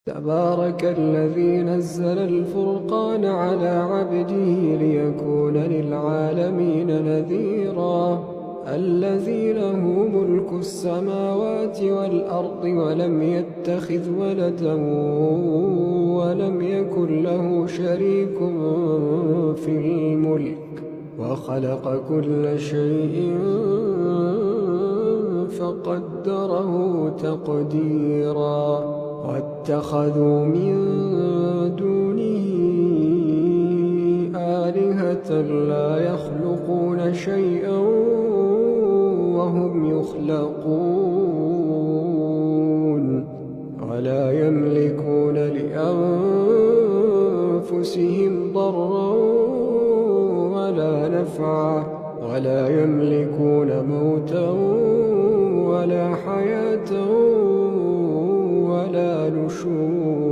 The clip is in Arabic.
تبارك الذي نزل الفرقان على عبده ليكون للعالمين نذيرا. الذي له ملك السماوات والأرض ولم يتخذ ولدا ولم يكن له شريك في الملك وخلق كل شيء فقدره تقديرا. واتخذوا من دونه آلهة لا يخلقون شيئا وهم يخلقون ولا يملكون لأنفسهم ضرا ولا نفعا ولا يملكون موتا ولا حياة ولا نشورا.